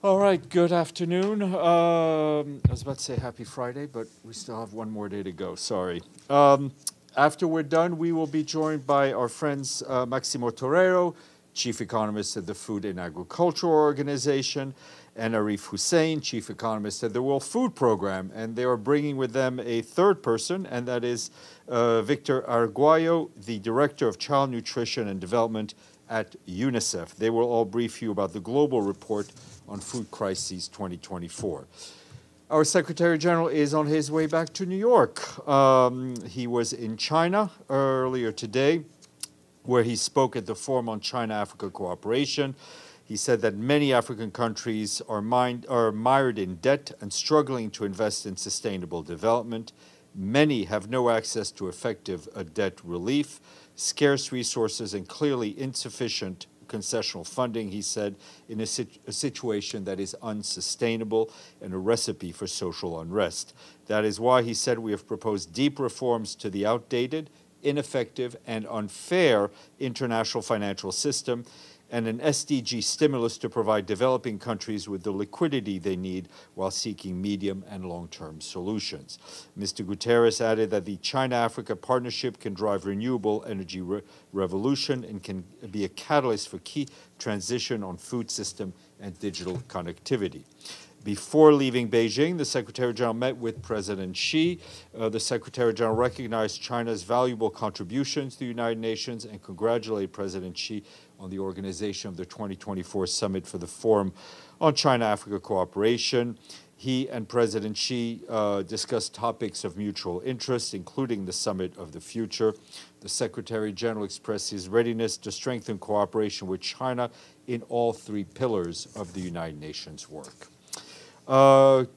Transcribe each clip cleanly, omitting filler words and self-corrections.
All right, good afternoon. I was about to say happy Friday, but we still have one more day to go, sorry. After we're done, we will be joined by our friends Maximo Torero, Chief Economist at the Food and Agriculture Organization, and Arif Hussein, Chief Economist at the World Food Program. And they are bringing with them a third person, and that is Victor Arguello, the Director of Child Nutrition and Development at UNICEF. They will all brief you about the global report on Food Crises 2024. Our Secretary General is on his way back to New York. He was in China earlier today, where he spoke at the Forum on China-Africa Cooperation. He said that many African countries are mired in debt and struggling to invest in sustainable development. Many have no access to effective debt relief, scarce resources, and clearly insufficient concessional funding, he said, in a situation that is unsustainable and a recipe for social unrest. That is why, he said, we have proposed deep reforms to the outdated, ineffective, and unfair international financial system, and an SDG stimulus to provide developing countries with the liquidity they need while seeking medium and long-term solutions. Mr. Guterres added that the China-Africa partnership can drive renewable energy revolution and can be a catalyst for key transition on food system and digital connectivity. Before leaving Beijing, the Secretary General met with President Xi. The Secretary General recognized China's valuable contributions to the United Nations and congratulated President Xi on the organization of the 2024 Summit for the Forum on China-Africa Cooperation. He and President Xi discussed topics of mutual interest, including the Summit of the Future. The Secretary General expressed his readiness to strengthen cooperation with China in all three pillars of the United Nations work.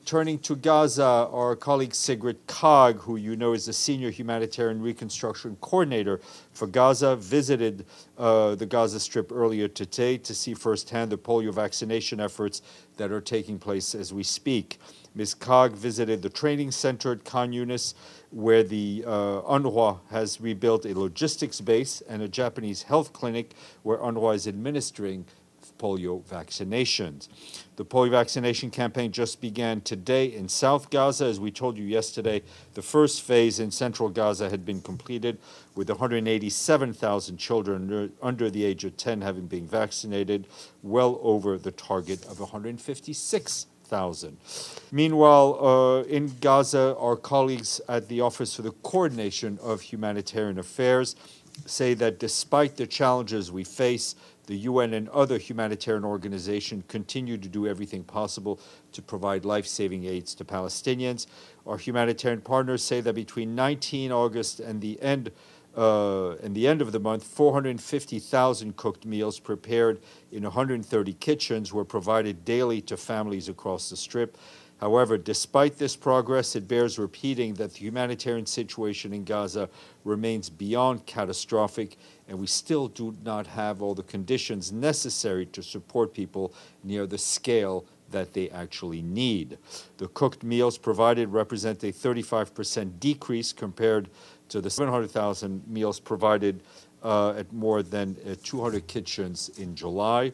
Turning to Gaza, our colleague Sigrid Kaag, who you know is the Senior Humanitarian Reconstruction Coordinator for Gaza, visited the Gaza Strip earlier today to see firsthand the polio vaccination efforts that are taking place as we speak. Ms. Kaag visited the training center at Khan Yunis, where the UNRWA has rebuilt a logistics base, and a Japanese health clinic where UNRWA is administering polio vaccinations. The polio vaccination campaign just began today in South Gaza. As we told you yesterday, the first phase in central Gaza had been completed, with 187,000 children under the age of 10 having been vaccinated, well over the target of 156,000. Meanwhile, in Gaza, our colleagues at the Office for the Coordination of Humanitarian Affairs say that despite the challenges we face, the UN and other humanitarian organizations continue to do everything possible to provide life-saving aids to Palestinians. Our humanitarian partners say that between 19 August and the end of the month, 450,000 cooked meals prepared in 130 kitchens were provided daily to families across the Strip. However, despite this progress, it bears repeating that the humanitarian situation in Gaza remains beyond catastrophic, and we still do not have all the conditions necessary to support people near the scale that they actually need. The cooked meals provided represent a 35% decrease compared to the 700,000 meals provided at more than 200 kitchens in July.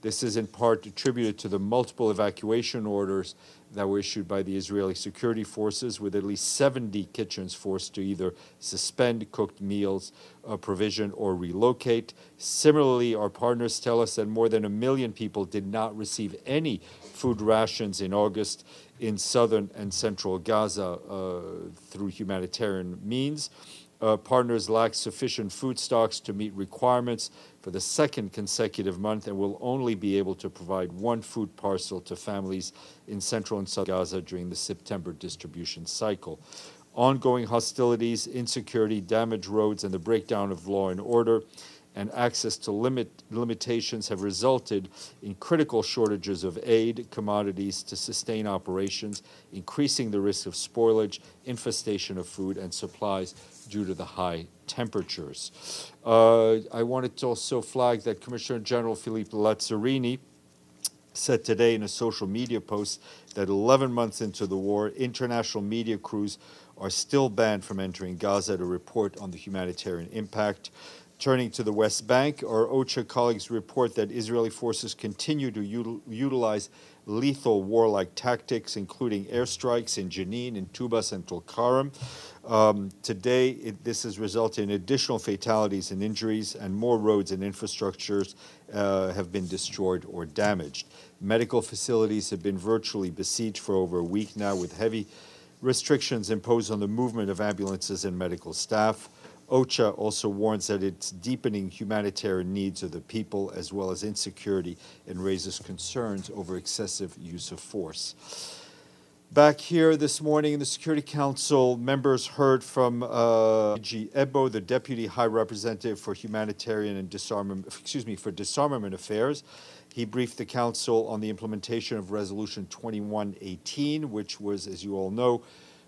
This is in part attributed to the multiple evacuation orders that were issued by the Israeli security forces, with at least 70 kitchens forced to either suspend cooked meals provision or relocate. Similarly, our partners tell us that more than 1 million people did not receive any food rations in August in southern and central Gaza through humanitarian means. Partners lack sufficient food stocks to meet requirements for the second consecutive month and will only be able to provide one food parcel to families in central and southern Gaza during the September distribution cycle. Ongoing hostilities, insecurity, damaged roads, and the breakdown of law and order and access to limitations have resulted in critical shortages of aid, commodities to sustain operations, increasing the risk of spoilage, infestation of food and supplies due to the high temperatures. I wanted to also flag that Commissioner General Philippe Lazzarini said today in a social media post that 11 months into the war, international media crews are still banned from entering Gaza to report on the humanitarian impact. Turning to the West Bank, our OCHA colleagues report that Israeli forces continue to utilize lethal warlike tactics, including airstrikes in Jenin, in Tubas, and Tulkarem. Today, this has resulted in additional fatalities and injuries, and more roads and infrastructures have been destroyed or damaged. Medical facilities have been virtually besieged for over a week now, with heavy restrictions imposed on the movement of ambulances and medical staff. OCHA also warns that it's deepening humanitarian needs of the people as well as insecurity, and raises concerns over excessive use of force. Back here this morning in the Security Council, members heard from G. Ebo, the Deputy High Representative for Humanitarian and Disarmament Affairs. He briefed the Council on the implementation of Resolution 2118, which was, as you all know,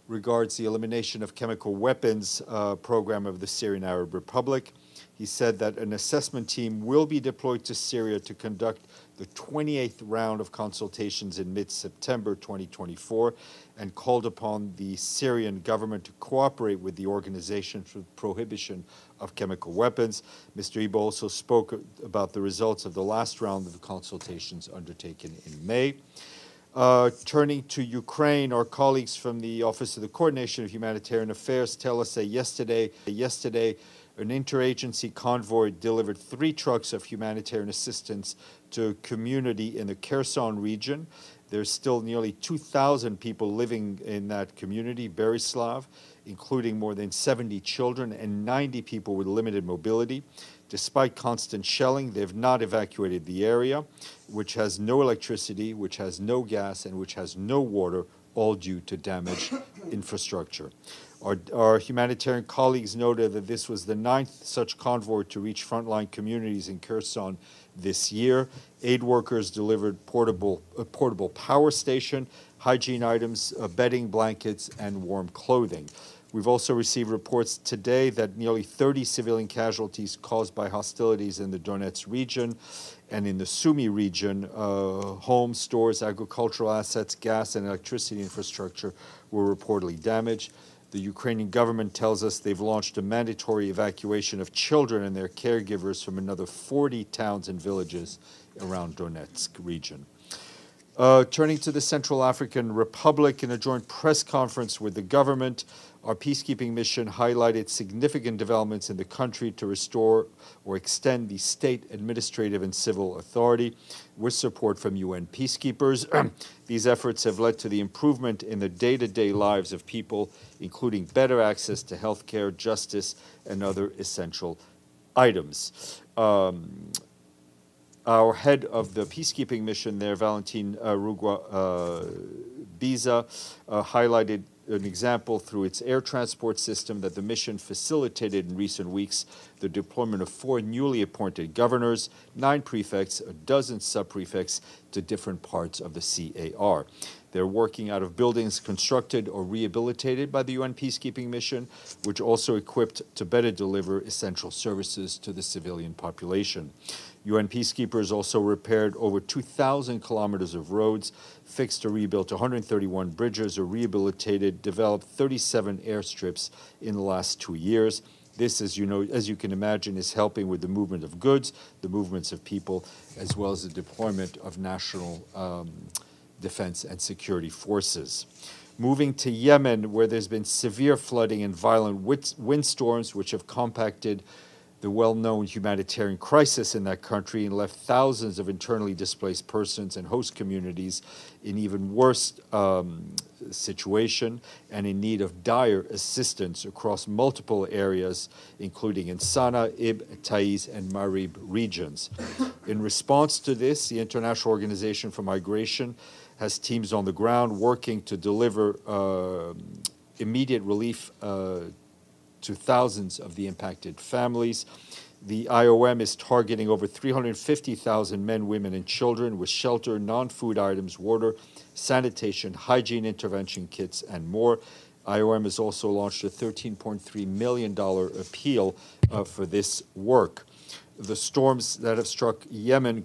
regards the elimination of chemical weapons program of the Syrian Arab Republic. He said that an assessment team will be deployed to Syria to conduct the 28th round of consultations in mid-September 2024, and called upon the Syrian government to cooperate with the Organization for the Prohibition of Chemical Weapons. Mr. Ebo also spoke about the results of the last round of the consultations undertaken in May. Turning to Ukraine, our colleagues from the Office of the Coordination of Humanitarian Affairs tell us that yesterday an interagency convoy delivered 3 trucks of humanitarian assistance to a community in the Kherson region. There's still nearly 2,000 people living in that community, Berislav, including more than 70 children and 90 people with limited mobility. Despite constant shelling, they have not evacuated the area, which has no electricity, which has no gas, and which has no water, all due to damaged infrastructure. Our humanitarian colleagues noted that this was the 9th such convoy to reach frontline communities in Kherson this year. Aid workers delivered a portable power station, hygiene items, bedding, blankets, and warm clothing. We've also received reports today that nearly 30 civilian casualties caused by hostilities in the Donetsk region and in the Sumy region, homes, stores, agricultural assets, gas, and electricity infrastructure were reportedly damaged. The Ukrainian government tells us they've launched a mandatory evacuation of children and their caregivers from another 40 towns and villages around Donetsk region. Turning to the Central African Republic, in a joint press conference with the government, our peacekeeping mission highlighted significant developments in the country to restore or extend the state administrative and civil authority with support from UN peacekeepers. These efforts have led to the improvement in the day-to-day lives of people, including better access to health care, justice, and other essential items. Our head of the peacekeeping mission there, Valentin Rugwa Biza, highlighted an example through its air transport system that the mission facilitated in recent weeks the deployment of 4 newly appointed governors, 9 prefects, a dozen sub-prefects to different parts of the CAR. They're working out of buildings constructed or rehabilitated by the UN peacekeeping mission, which also equipped to better deliver essential services to the civilian population. UN peacekeepers also repaired over 2,000 kilometers of roads, fixed or rebuilt 131 bridges, or rehabilitated, developed 37 airstrips in the last 2 years. This, as you can imagine, is helping with the movement of goods, the movements of people, as well as the deployment of national defense and security forces. Moving to Yemen, where there's been severe flooding and violent windstorms, which have compacted the well-known humanitarian crisis in that country and left thousands of internally displaced persons and host communities in even worse situation and in need of dire assistance across multiple areas, including in Sana'a, Ib, Taiz, and Marib regions. In response to this, the International Organization for Migration has teams on the ground working to deliver immediate relief to thousands of the impacted families. The IOM is targeting over 350,000 men, women, and children with shelter, non-food items, water, sanitation, hygiene intervention kits, and more. IOM has also launched a $13.3 million appeal for this work. The storms that have struck Yemen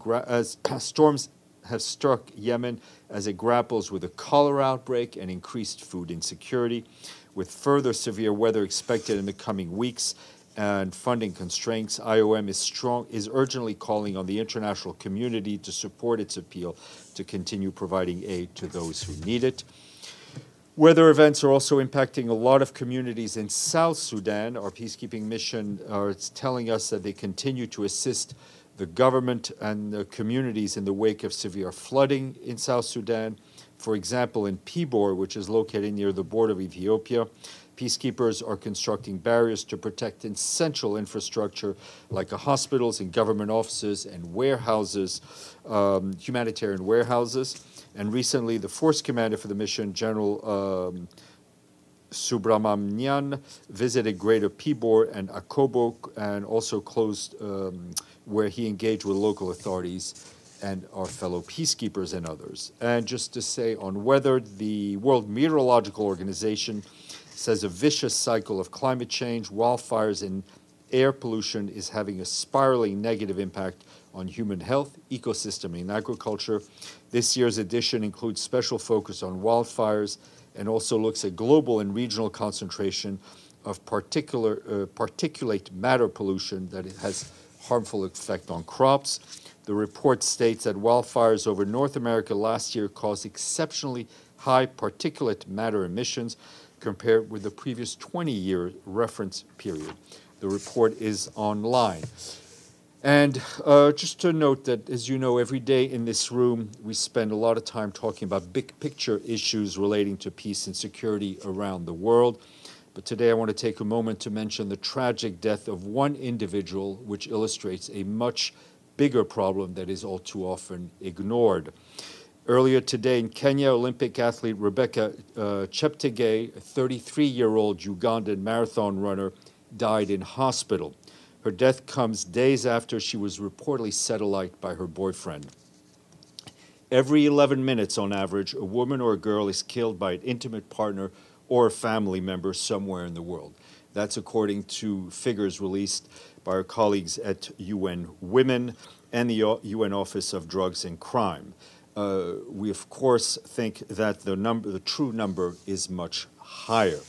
as it grapples with a cholera outbreak and increased food insecurity. With further severe weather expected in the coming weeks, and funding constraints, IOM is urgently calling on the international community to support its appeal to continue providing aid to those who need it. Weather events are also impacting a lot of communities in South Sudan. Our peacekeeping mission is telling us that they continue to assist the government and the communities in the wake of severe flooding in South Sudan. For example, in Pibor, which is located near the border of Ethiopia, peacekeepers are constructing barriers to protect essential infrastructure like hospitals and government offices and warehouses, humanitarian warehouses. And recently, the force commander for the mission, General Subramanian, visited Greater Pibor and Akobo, and also closed where he engaged with local authorities and our fellow peacekeepers and others. And just to say on weather, the World Meteorological Organization says a vicious cycle of climate change, wildfires, and air pollution is having a spiraling negative impact on human health, ecosystem, and agriculture. This year's edition includes special focus on wildfires and also looks at global and regional concentration of particulate matter pollution that it has harmful effect on crops. The report states that wildfires over North America last year caused exceptionally high particulate matter emissions compared with the previous 20-year reference period. The report is online. And just to note that, as you know, every day in this room, we spend a lot of time talking about big picture issues relating to peace and security around the world. But today I want to take a moment to mention the tragic death of one individual, which illustrates a much bigger problem that is all too often ignored. Earlier today in Kenya, Olympic athlete Rebecca Cheptegei, a 33-year-old Ugandan marathon runner, died in hospital. Her death comes days after she was reportedly set alight by her boyfriend. Every 11 minutes on average, a woman or a girl is killed by an intimate partner or a family member somewhere in the world. That's according to figures released by our colleagues at UN Women and the UN Office of Drugs and Crime. We, of course, think that the true number is much higher.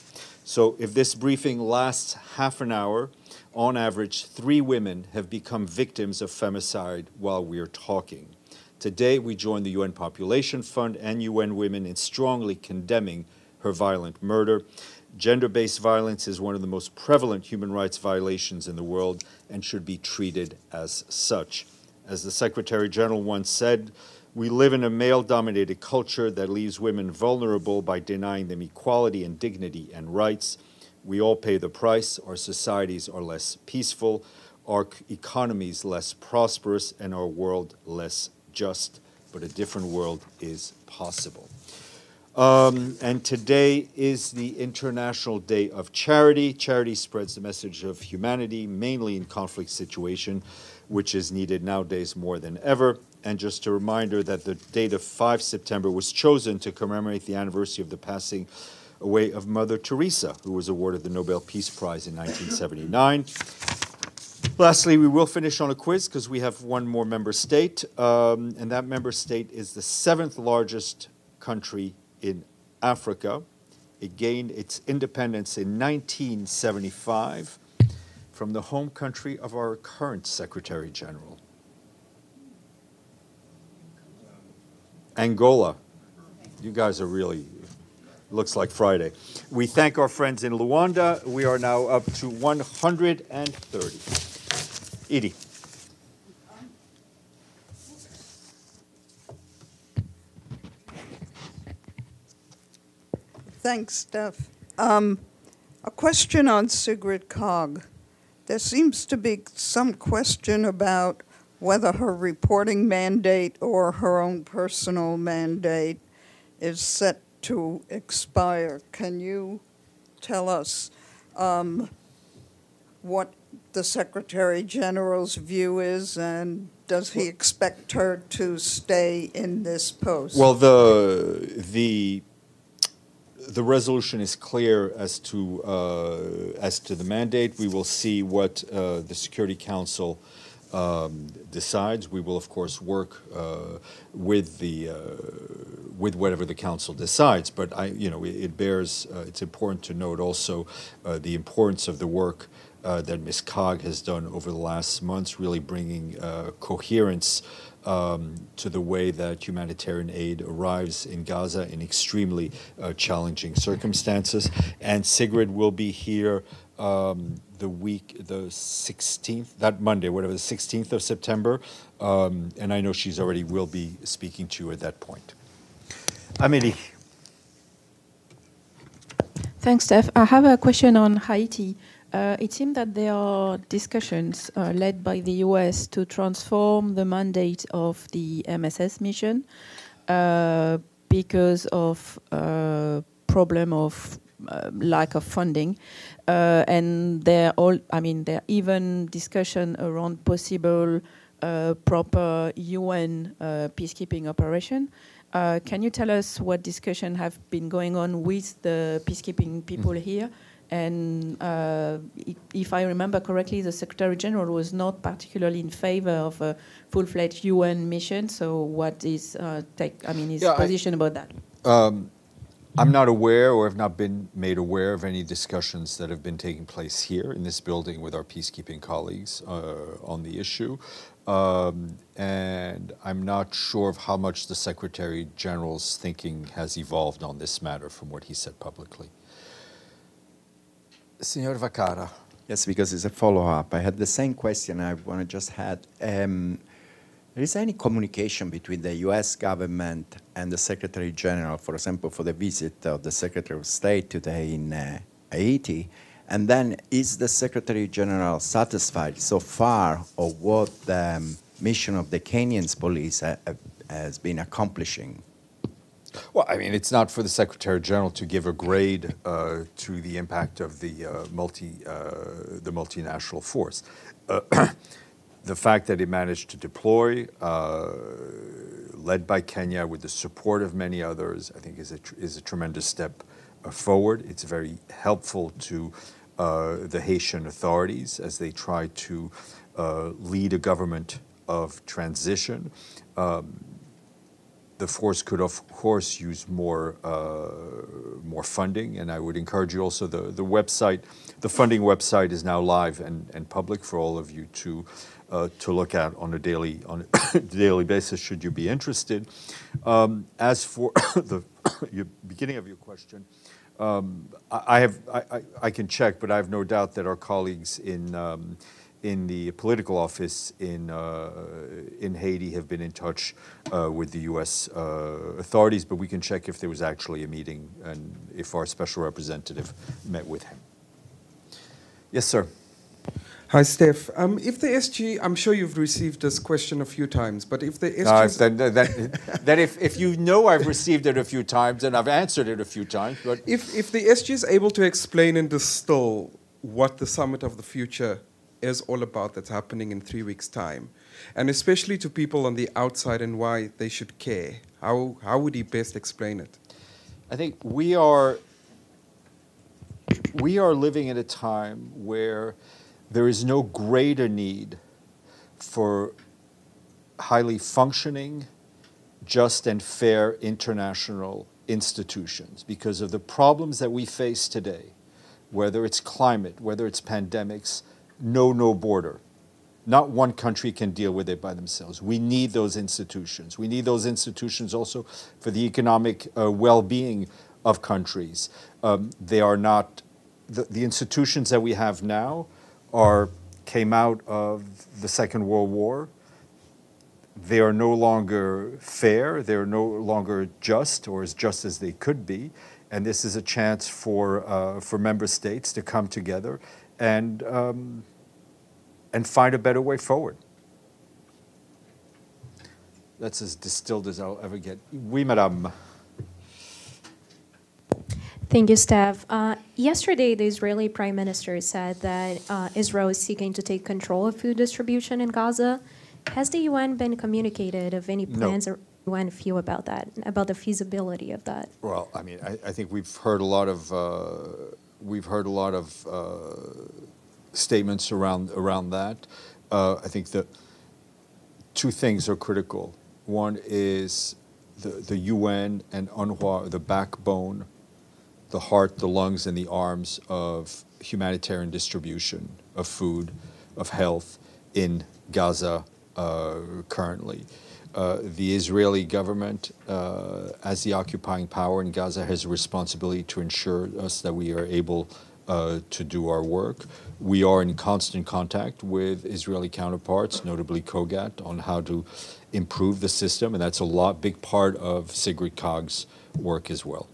So if this briefing lasts half an hour, on average, 3 women have become victims of femicide while we're talking. Today, we join the UN Population Fund and UN Women in strongly condemning her violent murder. Gender-based violence is one of the most prevalent human rights violations in the world and should be treated as such. As the Secretary General once said, we live in a male-dominated culture that leaves women vulnerable by denying them equality and dignity and rights. We all pay the price. Our societies are less peaceful, our economies less prosperous, and our world less just. But a different world is possible. And today is the International Day of Charity. Charity spreads the message of humanity, mainly in conflict situations, which is needed nowadays more than ever. And just a reminder that the date of 5 September was chosen to commemorate the anniversary of the passing away of Mother Teresa, who was awarded the Nobel Peace Prize in 1979. Lastly, we will finish on a quiz because we have one more member state, and that member state is the 7th largest country in Africa. It gained its independence in 1975 from the home country of our current Secretary General. Angola. You guys are really, looks like Friday. We thank our friends in Luanda. We are now up to 130. Edie. Thanks, Steph. A question on Sigrid Kaag. There seems to be some question about whether her reporting mandate or her own personal mandate is set to expire. Can you tell us what the Secretary General's view is, and does he expect her to stay in this post? Well, the resolution is clear as to the mandate. We will see what the Security Council decides. We will, of course, work with whatever the Council decides. But it bears. It's important to note also the importance of the work that Ms. Kaag has done over the last months, really bringing coherence to the way that humanitarian aid arrives in Gaza in extremely challenging circumstances. And Sigrid will be here the 16th, that Monday, whatever, the 16th of September. And I know she's already will be speaking to you at that point. Amélie. Thanks, Steph. I have a question on Haiti. It seems that there are discussions led by the US to transform the mandate of the MSS mission because of problem of lack of funding. And there are even discussion around possible proper UN peacekeeping operation. Can you tell us what discussion have been going on with the peacekeeping people here? And if I remember correctly, the Secretary General was not particularly in favor of a full-fledged UN mission. So what is his position about that? I'm not aware or have not been made aware of any discussions that have been taking place here in this building with our peacekeeping colleagues on the issue. And I'm not sure of how much the Secretary General's thinking has evolved on this matter from what he said publicly. Signor Vacara. Yes, because it's a follow-up. I had the same question I want to just add. Is there any communication between the U.S. government and the Secretary General, for example, for the visit of the Secretary of State today in Haiti? And then is the Secretary General satisfied so far of what the mission of the Kenyan police has been accomplishing? Well, I mean, it's not for the Secretary General to give a grade to the impact of the multinational force. The fact that it managed to deploy, led by Kenya with the support of many others, I think is a tremendous step forward. It's very helpful to the Haitian authorities as they try to lead a government of transition. The force could, of course, use more funding, and I would encourage you also, the website, the funding website is now live and public for all of you to look at on a daily basis, should you be interested. As for the beginning of your question, I can check, but I have no doubt that our colleagues in the political office in Haiti have been in touch with the U.S. Authorities, but we can check if there was actually a meeting and if our special representative met with him. Yes, sir. Hi, Steph. If the SG, I'm sure you've received this question a few times, but if the SG... Then if you know I've received it a few times and I've answered it a few times, but... If the SG is able to explain and distill what the Summit of the Future is all about that's happening in 3 weeks' time, and especially to people on the outside and why they should care, how would he best explain it? I think we are living in a time where there is no greater need for highly functioning, just and fair international institutions because of the problems that we face today, whether it's climate, whether it's pandemics, no border. Not one country can deal with it by themselves. We need those institutions. We need those institutions also for the economic well-being of countries. They are not, the institutions that we have now came out of the Second World War. They are no longer fair. They're no longer just or as just as they could be. And this is a chance for member states to come together and find a better way forward. That's as distilled as I'll ever get. Oui, madame. Thank you, Steph. Yesterday, the Israeli Prime Minister said that Israel is seeking to take control of food distribution in Gaza. Has the UN been communicated of any plans or UN feel about that, about the feasibility of that? Well, I mean, I think we've heard a lot of statements around that. I think that two things are critical. One is the UN and UNRWA are the backbone the heart, the lungs, and the arms of humanitarian distribution of food, of health in Gaza currently. The Israeli government, as the occupying power in Gaza, has a responsibility to ensure us that we are able to do our work. We are in constant contact with Israeli counterparts, notably COGAT, on how to improve the system, and that's a big part of Sigrid Kaag's work as well.